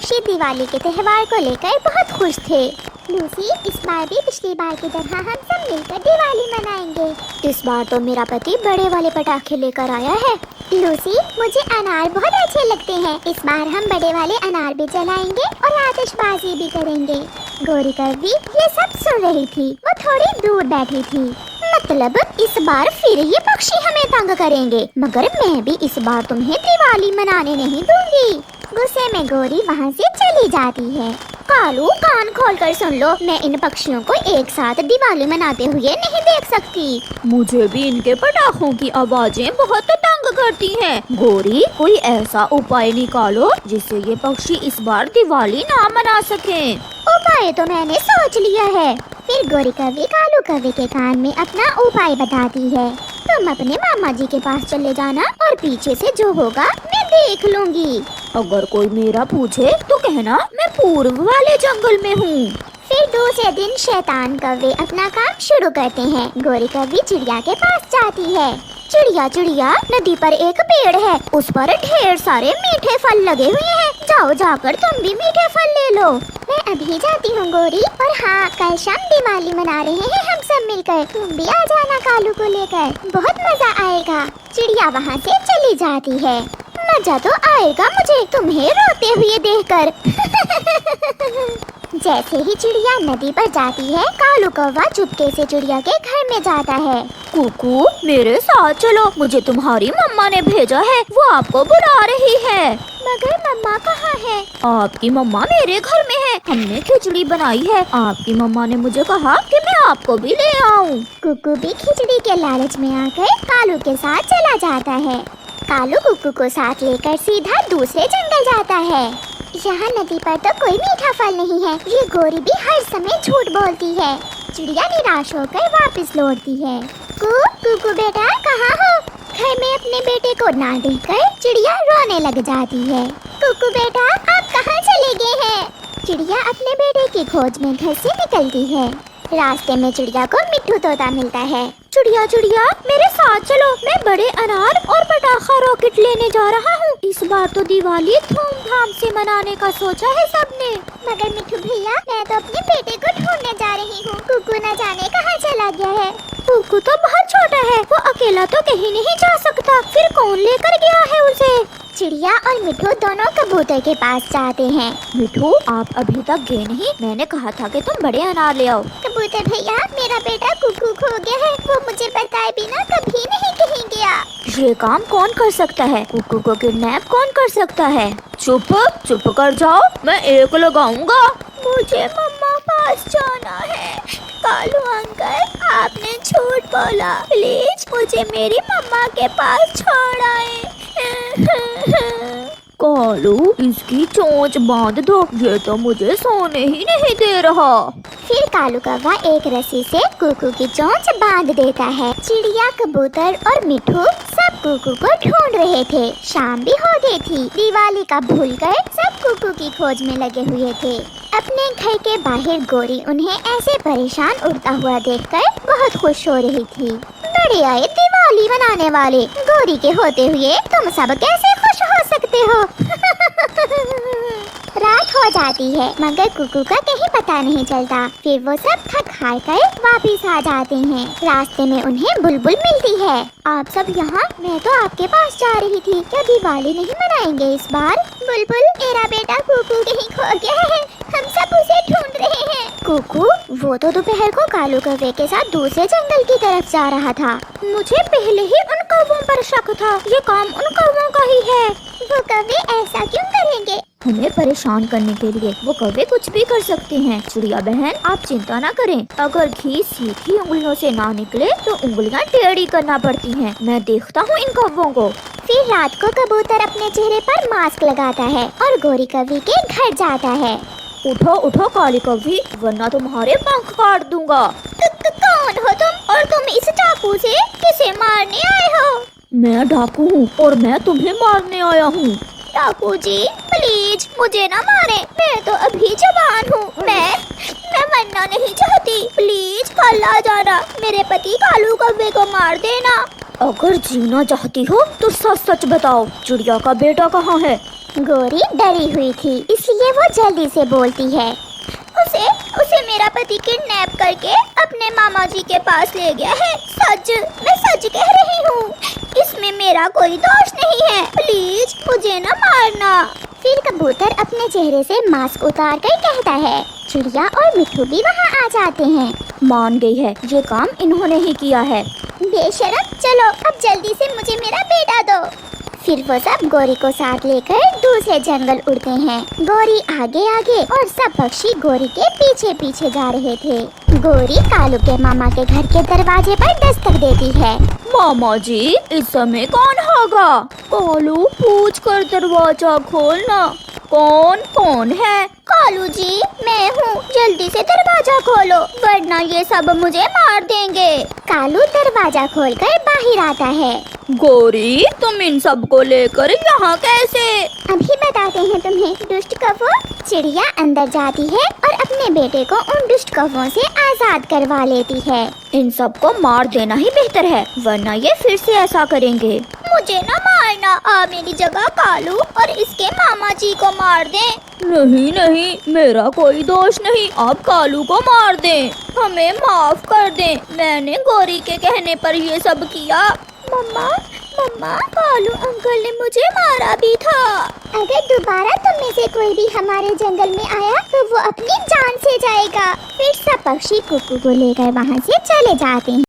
पक्षी दिवाली के त्योहार को लेकर बहुत खुश थे। लूसी, इस बार भी पिछली बार की तरह हम सब मिलकर दिवाली मनाएंगे। इस बार तो मेरा पति बड़े वाले पटाखे लेकर आया है। लूसी, मुझे अनार बहुत अच्छे लगते हैं। इस बार हम बड़े वाले अनार भी जलाएंगे और आतिशबाजी भी करेंगे। गौरी कव्वी ये सब सुन रही थी। वो थोड़ी दूर बैठी थी। मतलब इस बार फिर ये पक्षी हमें तंग करेंगे, मगर मैं भी इस बार तुम्हें दिवाली मनाने नहीं दूंगी। गुस्से में गौरी वहाँ से चली जाती है। कालू, कान खोलकर सुन लो, मैं इन पक्षियों को एक साथ दिवाली मनाते हुए नहीं देख सकती। मुझे भी इनके पटाखों की आवाजें बहुत तंग करती हैं। गौरी, कोई ऐसा उपाय निकालो जिससे ये पक्षी इस बार दिवाली ना मना सकें। उपाय तो मैंने सोच लिया है। फिर गौरी कव्वी कालू कव्वी के कान में अपना उपाय बताती है। तुम अपने मामा जी के पास चले जाना और पीछे से जो होगा मैं देख लूंगी। अगर कोई मेरा पूछे तो कहना मैं पूर्व वाले जंगल में हूँ। फिर दूसरे दिन शैतान कव्वे अपना काम शुरू करते हैं। गौरी कव्वी चिड़िया के पास जाती है। चिड़िया चिड़िया, नदी पर एक पेड़ है, उस पर ढेर सारे मीठे फल लगे हुए हैं। जाओ, जाकर तुम भी मीठे फल ले लो। मैं अभी जाती हूँ गौरी। और हाँ, कल शाम दिवाली मना रहे हैं हम सब मिलकर। तुम भी आ जाना कालू को लेकर, बहुत मजा आएगा। चिड़िया वहाँ से चली जाती है। मजा तो आएगा मुझे तुम्हें रोते हुए देखकर। जैसे ही चिड़िया नदी पर जाती है, कालू कौवा चुपके से चिड़िया के घर में जाता है। कुकू, मेरे साथ चलो, मुझे तुम्हारी मम्मा ने भेजा है, वो आपको बुला रही है। मगर मम्मा कहाँ है? आपकी मम्मा मेरे घर में है। हमने खिचड़ी बनाई है। आपकी मम्मा ने मुझे कहा कि मैं आपको भी ले आऊं। कुकू भी खिचड़ी के लालच में आकर कालू के साथ चला जाता है। कालू कुकू को साथ लेकर सीधा दूसरे जंगल जाता है। यहाँ नदी पर तो कोई मीठा फल नहीं है। ये गौरी भी हर समय झूठ बोलती है। चिड़िया निराश होकर वापस लौटती है। कुकू बेटा, कहाँ हो? घर में अपने बेटे को ना देखकर चिड़िया रोने लग जाती है। कुकू बेटा, आप कहाँ चले गए हैं? चिड़िया अपने बेटे की खोज में घर से निकलती है। रास्ते में चिड़िया को मिट्ठू तोता मिलता है। चिड़िया चिड़िया, मेरे साथ चलो, मैं बड़े अनार और पटाखा रॉकेट लेने जा रहा हूँ। इस बार तो दिवाली धूमधाम से मनाने का सोचा है सबने। मगर मिट्ठू भैया, मैं तो अपने बेटे को ढूंढने जा रही हूँ। कुकू न जाने कहाँ चला गया है। कुकू तो बहुत छोटा है, वो अकेला तो कहीं नहीं जा सकता। फिर कौन लेकर गया है उसे? चिड़िया और मिट्ठू दोनों कबूतर के पास जाते हैं। मिट्ठू, आप अभी तक गए नहीं? मैंने कहा था कि तुम बड़े अनार ले आओ। कबूतर भैया, मेरा बेटा कुकू खो गया है। वो मुझे बताए बिना कभी नहीं कहीं गया। ये काम कौन कर सकता है? कुकू को किडनैप कौन कर सकता है? चुप चुप कर जाओ, मैं एक लगाऊंगा। मुझे मम्मा पास जाना है। कालू अंकल, आपने झूठ बोला। प्लीज मुझे मेरी मम्मा के पास छोड़ आए। कालू, इसकी चोंच बांध दो, ये तो मुझे सोने ही नहीं दे रहा। फिर कालू कौवा एक रस्सी से कुकू की चोंच बांध देता है। चिड़िया, कबूतर और मिट्ठू सब कुकू को ढूंढ रहे थे। शाम भी हो गई थी। दिवाली का भूलकर सब कुकू की खोज में लगे हुए थे। अपने घर के बाहर गौरी उन्हें ऐसे परेशान उड़ता हुआ देखकर बहुत खुश हो रही थी। बड़े आए दिवाली मनाने वाले। गौरी के होते हुए तुम सब कैसे खुश हो सकते हो? रात हो जाती है, मगर कुकू का कहीं पता नहीं चलता। फिर वो सब थक हार कर वापिस आ जाते हैं। रास्ते में उन्हें बुलबुल मिलती है। आप सब यहाँ? मैं तो आपके पास जा रही थी। क्या दिवाली नहीं मनाएंगे इस बार? बुलबुल, मेरा बेटा कुकू कहीं खो गया है। हम सब उसे ढूंढ रहे हैं। कुकू? वो तो दोपहर को कालू कौवे के साथ दूसरे जंगल की तरफ जा रहा था। मुझे पहले ही उन कौवों पर शक था। ये काम उन कौवों का ही है। वो कौवे ऐसा क्यों करेंगे? हमें परेशान करने के लिए वो कौवे कुछ भी कर सकते हैं। चिड़िया बहन, आप चिंता ना करें। अगर घी सीधी उंगलियों से ना निकले तो उंगलियां टेढ़ी करना पड़ती हैं। मैं देखता हूँ इन कौवों को। फिर रात को कबूतर अपने चेहरे पर मास्क लगाता है और गौरी कव्वी के घर जाता है। उठो उठो काली कव्वी, वरना तुम्हारे पंख काट दूंगा। कौन हो तुम और तुम इस चाकू से किसे मारने आए हो? मैं डाकू हूँ और मैं तुम्हें मारने आया हूँ। डाकू जी, प्लीज मुझे ना मारे। मैं तो अभी जवान हूँ। मैं मरना नहीं चाहती। प्लीज कल आ जाना। मेरे पति कालू कौवे को मार देना। अगर जीना चाहती हो तो सच सच बताओ, चिड़िया का बेटा कहाँ है? गोरी डरी हुई थी, इसलिए वो जल्दी से बोलती है। उसे मेरा पति किडनैप करके अपने मामा जी के पास ले गया है। मैं सच कह रही हूँ। इसमें मेरा कोई दोष नहीं है। प्लीज मुझे न मारना। फिर कबूतर अपने चेहरे से मास्क उतार कर कहता है। चिड़िया और मिट्ठू भी वहाँ आ जाते हैं। मान गई है, ये काम इन्होंने ही किया है। बेशरम, चलो अब जल्दी से मुझे मेरा बेटा दो। फिर वो सब गोरी को साथ लेकर दूसरे जंगल उड़ते हैं। गोरी आगे आगे और सब पक्षी गोरी के पीछे पीछे जा रहे थे। गोरी कालू के मामा के घर के दरवाजे पर दस्तक देती है। मामा जी, इस समय कौन होगा? कालू, पूछ कर दरवाजा खोलना। कौन है? कालू जी, मैं हूँ, जल्दी से दरवाजा खोलो वरना ये सब मुझे मार देंगे। कालू दरवाजा खोलकर बाहर आता है। गोरी, तुम इन सब को लेकर यहाँ कैसे? अभी बताते हैं तुम्हें, दुष्ट कौवों। चिड़िया अंदर जाती है और अपने बेटे को उन दुष्ट कौवों से आजाद करवा लेती है। इन सब को मार देना ही बेहतर है, वरना ये फिर से ऐसा करेंगे। मुझे न मारना, आ मेरी जगह कालू और इसके मामा जी को मार दें। नहीं, मेरा कोई दोष नहीं। आप कालू को मार दें, हमें माफ कर दें। मैंने गोरी के कहने पर ये सब किया। मम्मा, कालू अंकल ने मुझे मारा भी था। अगर दोबारा तुम में से कोई भी हमारे जंगल में आया तो वो अपनी जान से जाएगा। फिर सब पक्षी कुकू को लेकर वहाँ से चले जाते हैं।